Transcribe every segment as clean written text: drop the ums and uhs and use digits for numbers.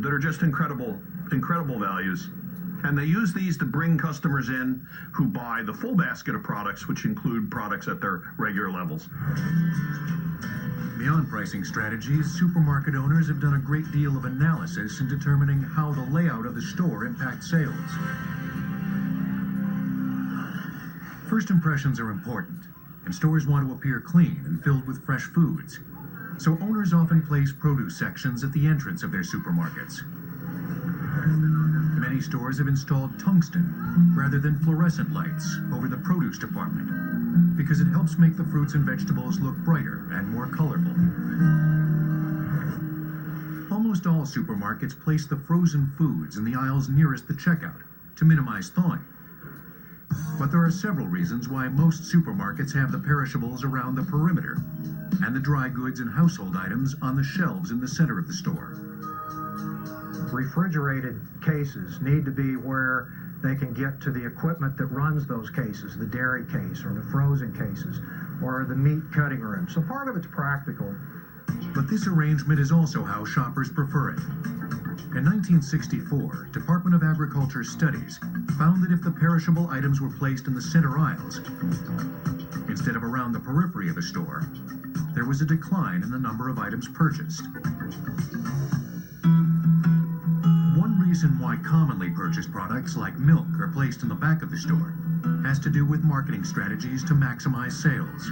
that are just incredible values. And they use these to bring customers in who buy the full basket of products, which include products at their regular levels. Beyond pricing strategies, supermarket owners have done a great deal of analysis in determining how the layout of the store impacts sales. First impressions are important, and stores want to appear clean and filled with fresh foods. So owners often place produce sections at the entrance of their supermarkets. Many stores have installed tungsten rather than fluorescent lights over the produce department because it helps make the fruits and vegetables look brighter and more colorful. Almost all supermarkets place the frozen foods in the aisles nearest the checkout to minimize thawing. But there are several reasons why most supermarkets have the perishables around the perimeter and the dry goods and household items on the shelves in the center of the store. Refrigerated cases need to be where they can get to the equipment that runs those cases, the dairy case or the frozen cases or the meat cutting room. So part of it's practical. But this arrangement is also how shoppers prefer it. In 1964, Department of Agriculture studies found that if the perishable items were placed in the center aisles instead of around the periphery of the store, there was a decline in the number of items purchased. One reason why commonly purchased products like milk are placed in the back of the store has to do with marketing strategies to maximize sales.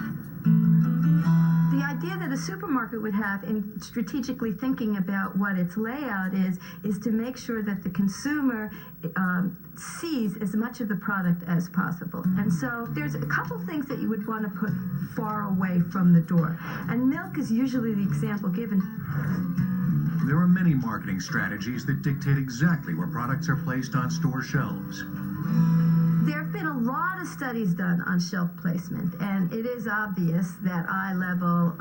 The idea that a supermarket would have in strategically thinking about what its layout is to make sure that the consumer sees as much of the product as possible. And so there's a couple things that you would want to put far away from the door. And milk is usually the example given. There are many marketing strategies that dictate exactly where products are placed on store shelves. There have been a lot of studies done on shelf placement, and it is obvious that eye level,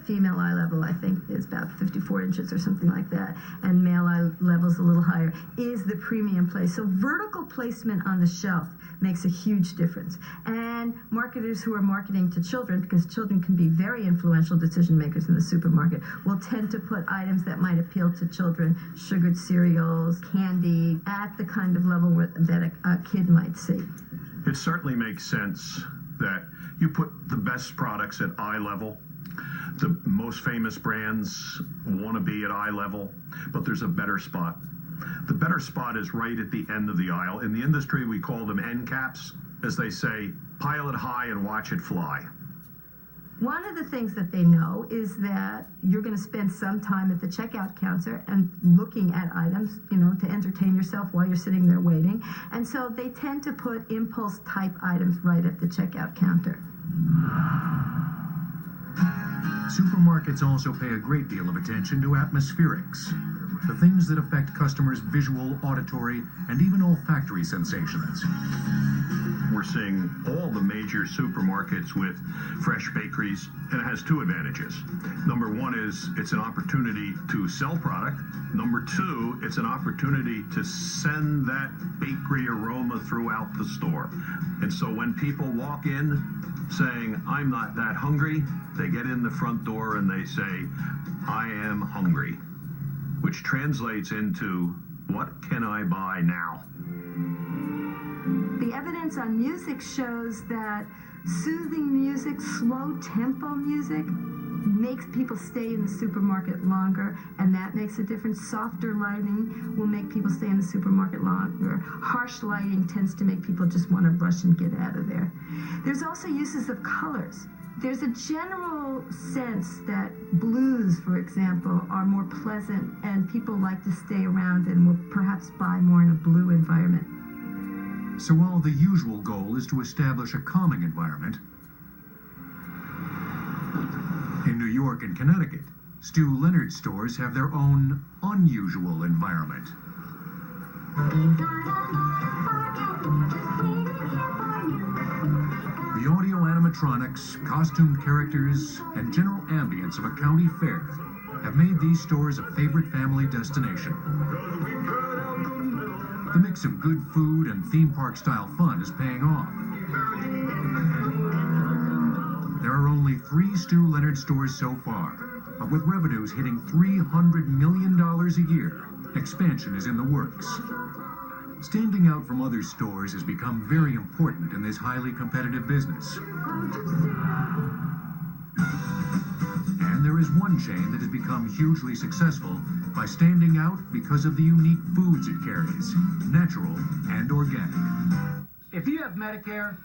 female eye level, I think, is about 54 inches or something like that, and male eye level is a little higher, is the premium place. So vertical placement on the shelf makes a huge difference. And marketers who are marketing to children, because children can be very influential decision makers in the supermarket, will tend to put items that might appeal to children, sugared cereals, candy, at the kind of level that a kid might see. It certainly makes sense that you put the best products at eye level. The most famous brands want to be at eye level, but there's a better spot. The better spot is right at the end of the aisle. In the industry, we call them end caps. As they say, pile it high and watch it fly. One of the things that they know is that you're going to spend some time at the checkout counter and looking at items, to entertain yourself while you're sitting there waiting. And so they tend to put impulse type items right at the checkout counter. Supermarkets also pay a great deal of attention to atmospherics, the things that affect customers' visual, auditory, and even olfactory sensations. We're seeing all the major supermarkets with fresh bakeries, and it has two advantages. Number one is it's an opportunity to sell product. Number two, it's an opportunity to send that bakery aroma throughout the store. And so when people walk in saying, I'm not that hungry, they get in the front door and they say, I am hungry, which translates into, what can I buy now? The evidence on music shows that soothing music, slow tempo music, makes people stay in the supermarket longer, and that makes a difference. Softer lighting will make people stay in the supermarket longer. Harsh lighting tends to make people just want to rush and get out of there. There's also uses of colors. There's a general sense that blues, for example, are more pleasant, and people like to stay around and will perhaps buy more in a blue environment. So while the usual goal is to establish a calming environment, in New York and Connecticut, Stu Leonard stores have their own unusual environment. The audio animatronics, costumed characters, and general ambience of a county fair have made these stores a favorite family destination. The mix of good food and theme park-style fun is paying off. There are only 3 Stu Leonard stores so far, but with revenues hitting $300 million a year, Expansion is in the works. Standing out from other stores has become very important in this highly competitive business. And there is one chain that has become hugely successful by standing out because of the unique foods it carries, natural and organic. If you have Medicare,